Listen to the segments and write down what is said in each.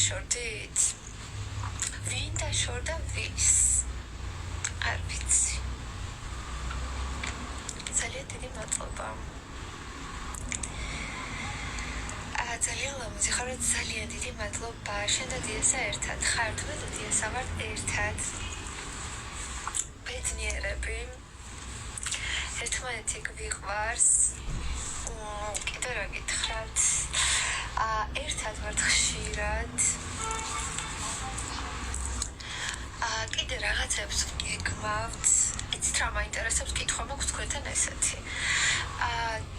დაშორდით? ვინ დაშორდა ვის? არ ვიცი. ძალიან დიდი მადლობა. ძალიან ლამაზი ხარ, ძალიან დიდი მადლობა. შენ და დიასა ერთად ხართ, მე და დიასა ვართ ერთად. ბედნიერები. ერთმანეთი გვიყვარს. კიდევ რა გითხრათ? ერთად ვართ ხშირად. კიდე რაღაცებს გეგმავთ. იცით რა მაინტერესებს კითხვა მაქვს თქვენთან ესეთი.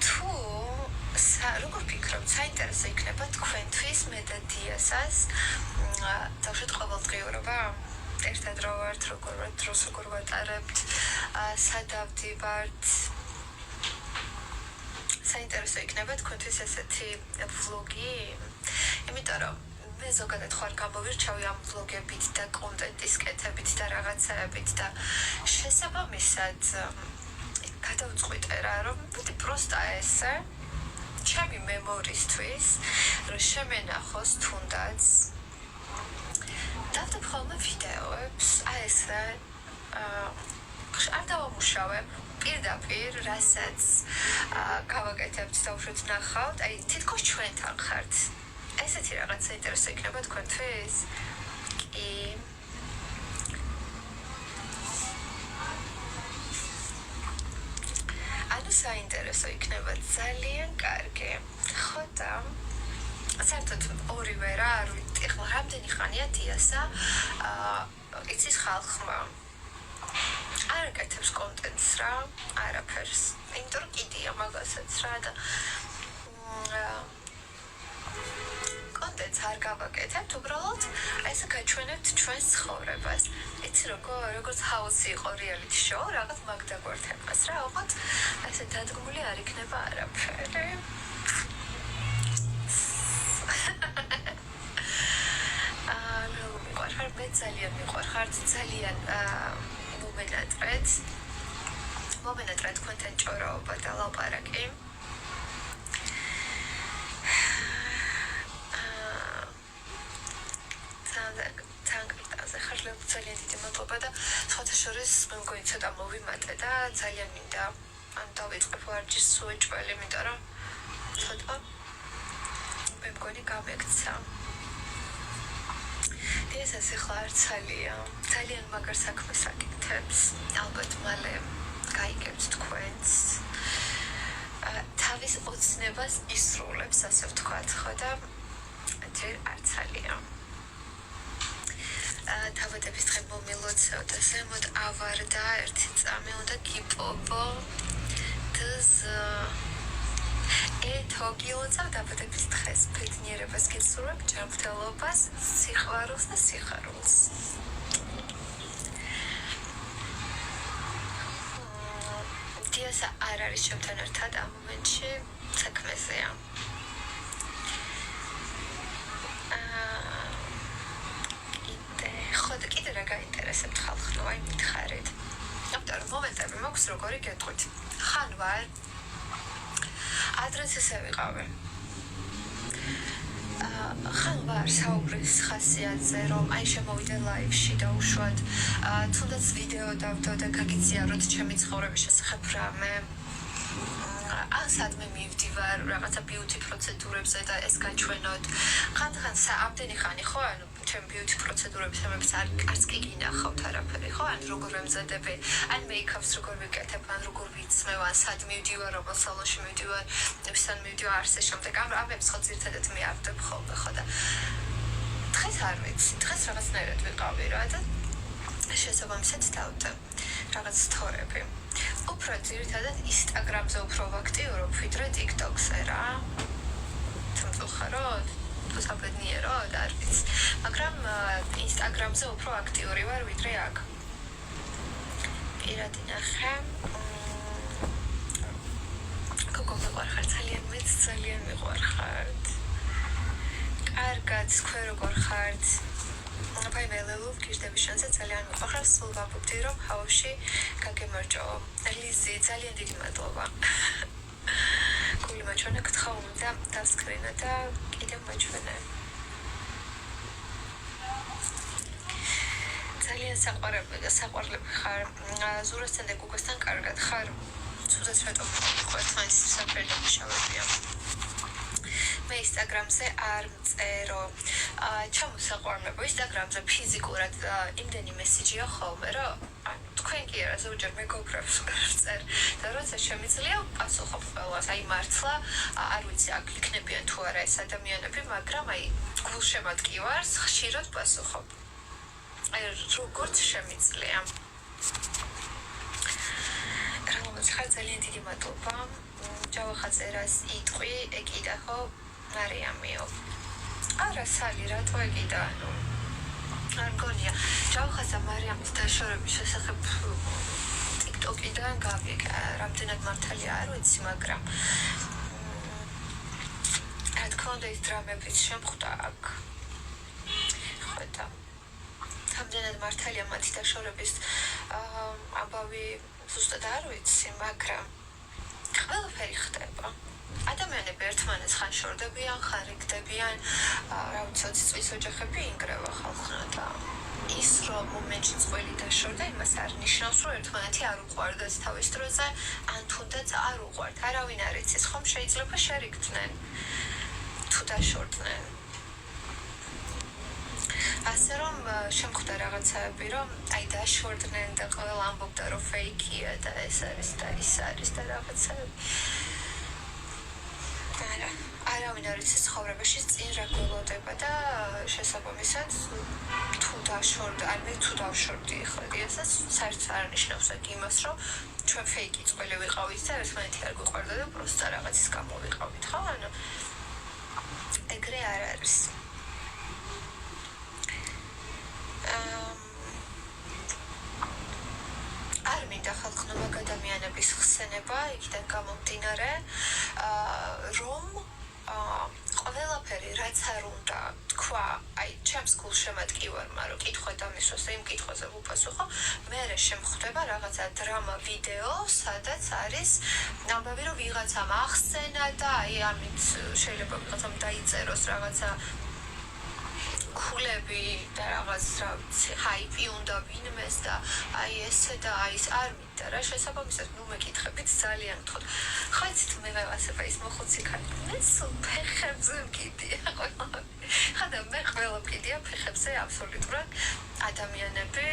თუ როგორ ფიქრობთ, საინტერესო იქნება თქვენთვის მე და დიასას დავშოთ ყოველდღიურობა? ერთად რა ვართ, როგორ ვართ, დროს როგორ ვატარებთ, სად ავდივართ? საინტერესო იქნება თქვენთვის ესეთი ვლოგი, იმიტომ რომ მე ზოგადად ხარ გამოვირჩევი ამ ვლოგებით და კონტენტის კეთებით და რაღაცაებით და შესაბამისად გადავწყვიტე რა, რომ ბუდი პროსტა ესე ჩემი მემორისთვის, რომ შემენახოს თუნდაც დავდებ ხოლმე ვიდეოებს, ესე არ დავამუშავებ პირდაპირ, რასაც გავაკეთებთ და უშოთ ნახავთ, აი თითქოს ჩვენთან ხართ. ესეთი რაღაც საინტერესო იქნება თქვენთვის? კი. ანუ საინტერესო იქნება, ძალიან კარგი. ხო და საერთოდ ორივე რა, არ ვიცი, ახლა რამდენი ხანია დიასა იცის ხალხმა არ აკეთებს კონტენტს რა, არაფერს. იმიტომ რომ კიდია მაგასაც რა და კონტენტს არ გავაკეთებთ, უბრალოდ ესე გაჩვენებთ ჩვენს ცხოვრებას. იცი როგორც ჰაუსი იყო რეალიტი შოუ, რაღაც მაგ დაგვართებას რა, ოღონდ ესე დადგმული არ იქნება არაფერი. მიყვარხარ, მე ძალიან მიყვარხართ, ძალიან მომენატრეთ თქვენთან ჭორაობა და ლაპარაკი. ძალიან დიდი მადლობა და სხვათა შორის მე მგონი ცოტა მოვიმატე და ძალიან მინდა ან დავიწყებ ვარჯიშს სუეჭველი, იმიტომ რომ ცოტა მე მგონი გამექცა. დიასას ახლა არ ძალიან მაგარ საქმეს აკეთებს, ალბათ მალე გაიგებთ თქვენს. თავის ოცნებას ისრულებს, ასე ვთქვათ, ხო და ჯერ არ ცალია. თავადების დღე მომილოცევ და ზემოთ ავარდა ერთი წამი უნდა გიპობო დაზ თოგილოცავ დაბადების დღეს ბედნიერებას გისურვებ, ჯანმრთელობას, სიყვარულს და სიხარულს. დიასა არ არის ჩემთან ერთად ამ მომენტში საქმეზეა. კიდე რა გაინტერესებთ ხალხო, აი მითხარით. ამიტომ მომენტები მაქვს როგორი გეტყვით. ხან ვარ ადრეც ესე ვიყავი. ხან ვარ საუბრის ხასიათზე, რომ აი შემოვიდე ლაივში და უშუალოდ თუნდაც ვიდეო დავდო და გაგიზიაროთ ჩემი ცხოვრების შესახებ რამე. სადმე მივდივარ რაღაცა ბიუთი პროცედურებზე და ეს გაჩვენოთ. ხანდახან ამდენი ხანი ხო, ანუ ჩემ ბიუთი პროცედურებს ამებს არც კი გინახავთ არაფერი, ხო? ან როგორ ვემზადები, ან მეიქაპს როგორ ვიკეთებ, ან როგორ ვიცმევ, ან სად მივდივარ, როგორ სალონში მივდივარ, ვისთან მივდივარ, ასე შემდეგ. ამებს ხო ძირითადად მე არ ვდებ ხოლმე, ხო და დღეს არ ვიცი, დღეს რაღაცნაირად ვიყავი რა და შესაბამისად დავდე რაღაც სტორები. უფრო ძირითადად ინსტაგრამზე უფრო ვაქტიურობ, ვიდრე ტიკტოკზე რა. თუმცა თუ საბედნიეროდ არ ვიცი, მაგრამ ინსტაგრამზე უფრო აქტიური ვარ, ვიდრე აქ. პირადი ნახე. გოგო მიყვარხარ ძალიან, მეც ძალიან მიყვარხართ. კარგად, თქვენ როგორ ხართ? ფაიმელელუ გიჟდების შანსზე ძალიან მიყვარხარ, სულ ვამბობდი, რომ ჰაუსში გაგემარჯო. ლიზი, ძალიან დიდი მადლობა. გული მაჩვენე, გთხოვ უნდა დავსკრინა და კიდევ მაჩვენე. ძალიან საყვარლები ხარ ზურასთან და გუგასთან კარგად ხარ ცუდად რატომ ერთმანეთის საფერდები შავებია მე ინსტაგრამზე არ მწერო ჩამოსაყვარლებო ინსტაგრამზე ფიზიკურად იმდენი მესიჯია ხოლმე რომ თქვენ კი არა ზოგჯერ მეგობრებს ვწერ და როცა შემიძლია პასუხობ ყველას აი მართლა არ ვიცი აქ იქნებიან თუ არა ეს ადამიანები მაგრამ აი გულშემატკივარს ხშირად პასუხობ აი როგორც შემიძლია რომელიც ხარ ძალიან დიდი მადლობა ჯავახაძერას იტყვი ეკიდა ხო მარიამიო არა სალი რატო ეკიდა ანუ არ მგონია ჯავახაძე მარიამის დაშორების შესახებ ტიკტოკიდან გავიგე რამდენად მართალია არ ვიცი მაგრამ რა თქმა უნდა ის დრამებიც შემხვდა აქ ხვეთა რამდენად მართალია მათი დაშორების ამბავი ზუსტად არ ვიცი მაგრამ ყველაფერი ხდება ადამიანები ერთმანეთს ხან შორდებიან ხან რიგდებიან რა ვიცი 20 წლის ოჯახები ინგრევა ხალხნა და ის რომ მომენტში წყვილი დაშორდა იმას არ ნიშნავს რომ ერთმანეთი არ უყვარდათ თავის დროზე ან თუნდაც არ უყვართ არავინ არ იცის ხომ შეიძლება შერიგდნენ თუ დაშორდნენ ასე რომ შემხვდა რაღაცაები რომ აი დაშორდნენ და ყველა ამბობდა რომ ფეიქია და ეს არის და ის არის და რაღაცაები არა არავინ არ იცის ცხოვრებაში წინ რა გველოდება და შესაბამისად თუ დაშორდა ან მე თუ დავშორდი ახლა დიასაც საერთოდ არ ნიშნავს აქ იმას რომ ჩვენ ფეიკი წყვილი ვიყავით და ერთმანეთი არ გვიყვარდა და პროსტა რაღაცის გამო ვიყავით ხო ანუ ეგრე არ არის არ მინდა ხალხნობა ადამიანების ხსენება იქიდან გამომდინარე რომ ყველაფერი რაც არ უნდა თქვა აი ჩემს გულშემატკივარმა რომ კითხვა დამისვას და იმ კითხვაზე ვუპასუხო მერე შემხვდება რაღაცა დრამა ვიდეო სადაც არის ამბავი რომ ვიღაცამ ახსენა და აი ამით შეიძლება ვიღაცამ დაიწეროს რაღაცა ქულები და რაღაც რა ვიცი ჰაიპი უნდა ვინმეს და აი ესე და აი ეს არ მინდა რა შესაბამისად ნუ მეკითხებით ძალიან გთხოვთ ხაიცით მე ვასება ის მოხუცი ქალი მე სულ ფეხებზე მკიდია ხადა მე ყველა მკიდია ფეხებზე აბსოლუტურად ადამიანები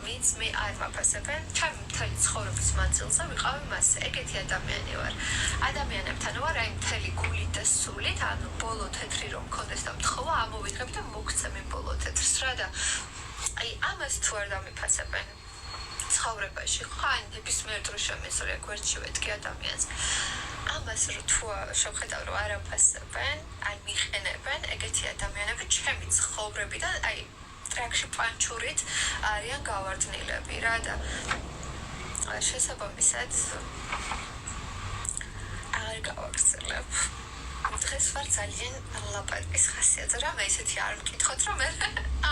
ვინც მე არ მაფასებენ ჩემი მთელი ცხოვრების მანძილზე ვიყავი მასე ეგეთი ადამიანი ვარ ადამიანებთან ვარ აი მთელი გულით და სულით ანუ ბოლო თეთრი რომ მქონდეს და მთხოვა ამოვიღებ და მოგცემ იმ ბოლო თეთრს რა და აი ამას თუ არ დამიფასებენ ცხოვრებაში ხან ნებისმიერ დროს შემიძლია გვერდში ვეთქი ადამიანს ამას თუ შევხედავ რომ არ აფასებენ ან მიყენებენ ეგეთი ადამიანები ჩემი ცხოვრებიდან აი ტრაქში პანჩურით არიან გავარდნილები რა და შესაბამისად არ გავაგრძელებ დღეს ვარ ძალიან ლაპარაკის ხასიათზე რა მე ისეთი არ მკითხოთ რომ მე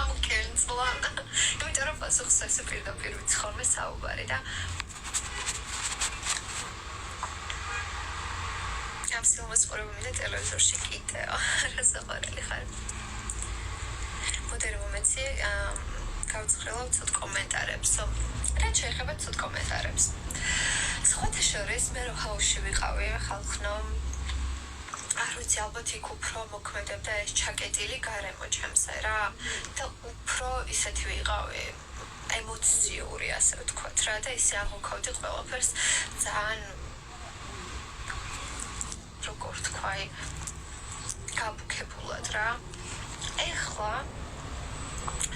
ამკენწლა იმიტომ რომ პასუხს ესე პირდაპირ ვიცხოვე საუბარი და ამ ფილმს ყურებდი და ტელევიზორში კიდეო რა საყვარელი ხარ მოდერ მომენტი გავცხრილავ ცუდ კომენტარებს რა შეიძლება ცუდ კომენტარებს სხვათა შორის მე რო ჰაუსში ვიყავი ხალხნო არ ვიცი ალბათ იქ უფრო მოქმედებდა ეს ჩაკეტილი გარემო ჩემზე რა და უფრო ისეთი ვიყავი ემოციური ასე ვთქვათ რა და ისე აღმოქავდი ყველაფერს ძალიან როგორ თქვა გაბუქებულად რა ეხლა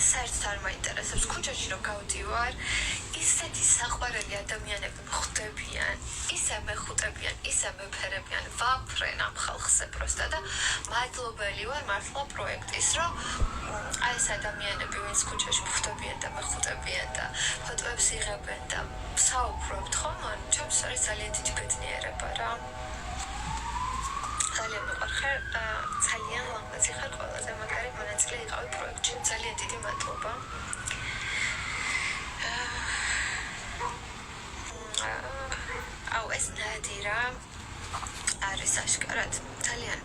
საერთოდ არ მაინტერესებს ქუჩაში რომ გავდივარ ისეთი საყვარელი ადამიანები მხვდებიან ისე მეხუტებიან ისე მეფერებიან ვაფრენ ამ ხალხზე პროსტა და მადლობელი ვარ მართლა პროექტის რომ აი ეს ადამიანები ვინც ქუჩაში მხვდებიან და მეხუტებიან და ფოტოებს იღებენ და საუბრობთ ხომ ან ჩემს არის ძალიან დიდი ბედნიერება რა ძალიან მიყვარხარ ძალიან ლამაზი ხარ ყველაზე მაგარი მონაწილე იყავი პროექტში ძალიან დიდი მადლობა აუ ეს ნადირა არის აშკარად ძალიან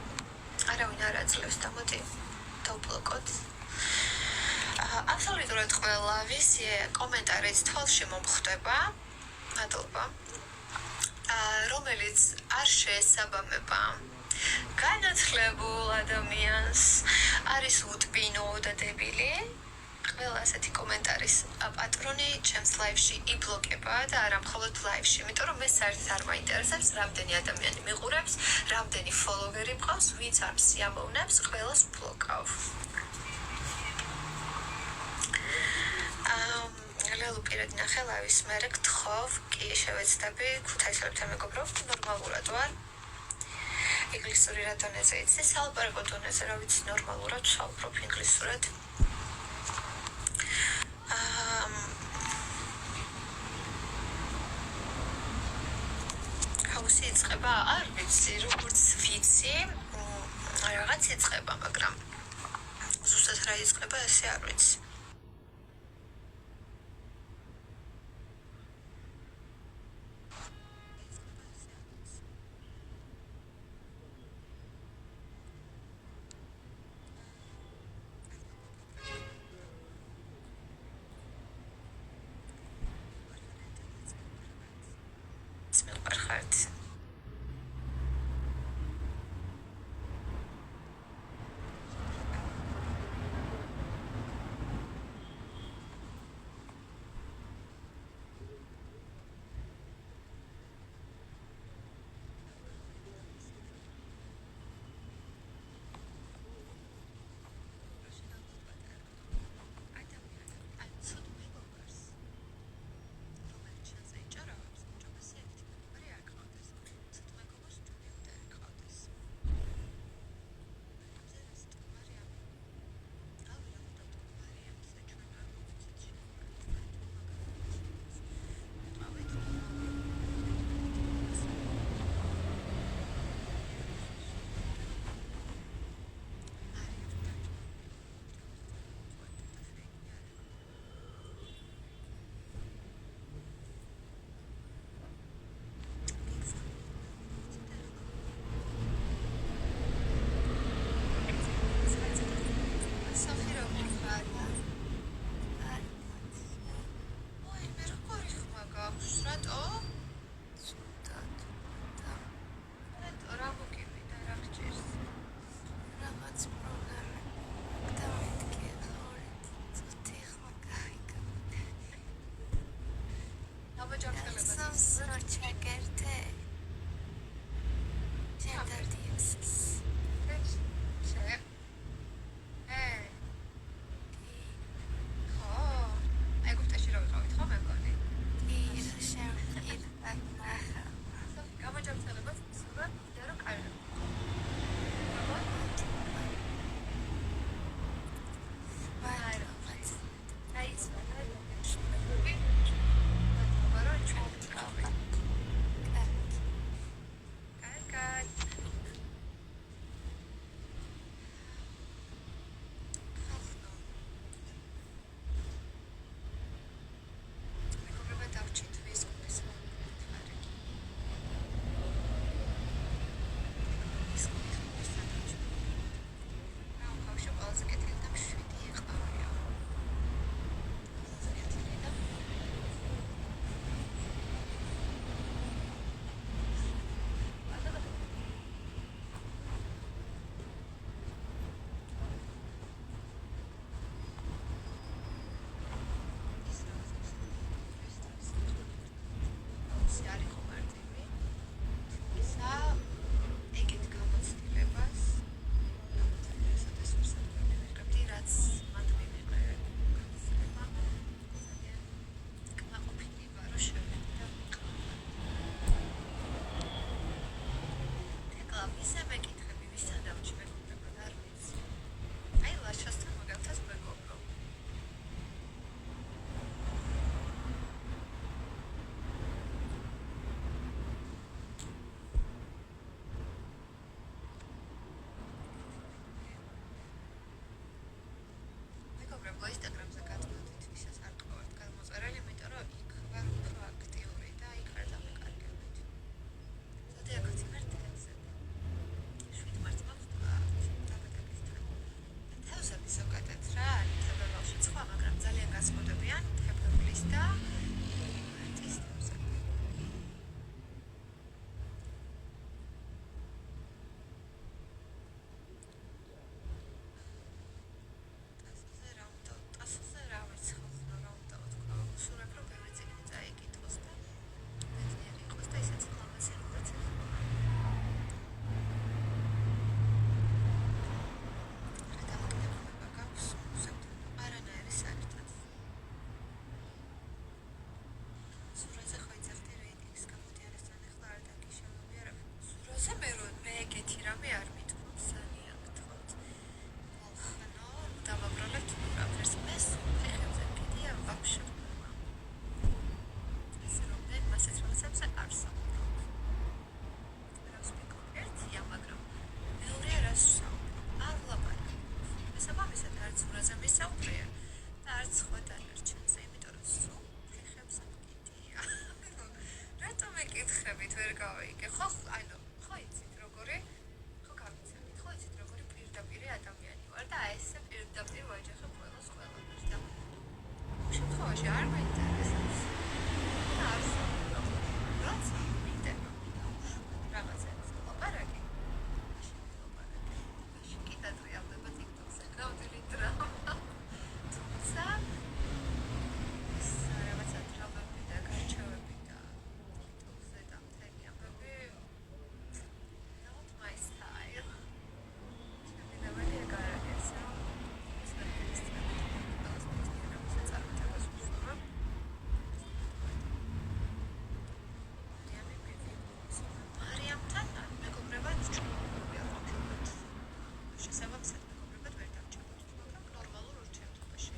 არავინ არ აძლევს და მოდი დავბლოკოთ აბსოლუტურად ყველა ვისი კომენტარით თვალში მომხვდება, მადლობა, რომელიც არ შეესაბამება განათლებულ ადამიანს, არის უტბინო და დებილი. ყველა ასეთი კომენტარის პატრონი ჩემს ლაივში იბლოკება და არა მხოლოდ ლაივში, იმიტომ რომ მე საერთოდ არ მაინტერესებს, რამდენი ადამიანი მიყურებს, რამდენი ფოლოვერი მყავს, ვინც არ სიამოვნებს, ყველას ვბლოკავ. ლელუ პირადი ნახე ლაივის მერე გთხოვ, კი შევეცდები, ქუთაისელებთან მეგობრობ, ნორმალურად ვარ. ინგლისური რა დონეზე იცი, სალაპარაკო დონეზე, რა ვიცი, ნორმალურად ვსაუბრობ ინგლისურად. ჰაუსი იწყება, არ ვიცი, როგორც ვიცი, რაღაც იწყება, მაგრამ ზუსტად რა იწყება, ესე არ ვიცი. Instagram-ზე გადმოდით, ვისაც არ გყავართ გადმოწერილი, იმიტომ რომ იქ ვარ უფრო აქტიური და იქ არ დამეკარგებით. ზოდი აქაც ვარ თეთრზე. 7 მარტს მაქვს დაბადების დღე. თევზები ზოგადად რა არის, თებერვალში სხვა გეკითხებით ვერ გავიგე. ხო, ანუ ხო იცით როგორი? ხო გავიცემით. ხო იცით როგორი პირდაპირ ადამიანი ვარ და აი ესე პირდაპირ ვაჯახებ ყველას ყველაფერს და შემთხვევაში არ მაინტერესებს. არ როცა მინდება რაღაცას ლაპარაკი. მაშინ კი დაძრიალდება TikTok-ზე გავდივი დრამა. თუმცა რაღაცა დრამები და გარჩევები და TikTok-ზე და მთელი ამბები not my style. შემიძლია ეგ არ არის, რომ ის ვერ გესწრებით. ყველას მიცდიერებს წარმატებას უსურვებ. მარიამთან მეგობრებად ჩუმოვია ხოთებად. შესაბამისად მეგობრებად ვერ დავჭერთ, მაგრამ ნორმალურ ურთიერთობაში.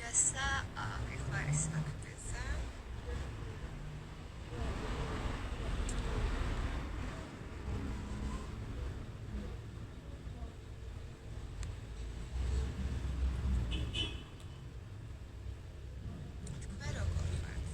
უდიდესა მიხარის საქმეზე. თქვენ როგორ ხართ?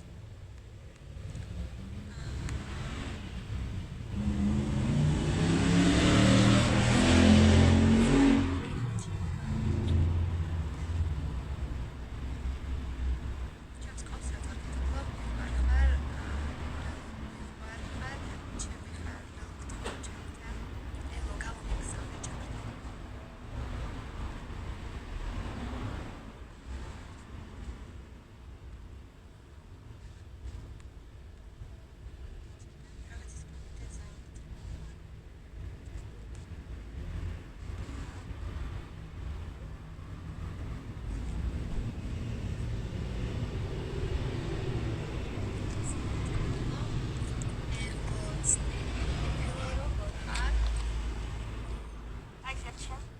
ჩემს კონსერტად ვთქვათ, მიხარ ჩემი ხარ ლოქტო ჩემთან. ელო გამომიგზავნე ჩემთან. რაღაც ის დიზაინი. ელო როგორ ხარ? აი, შეჩემ.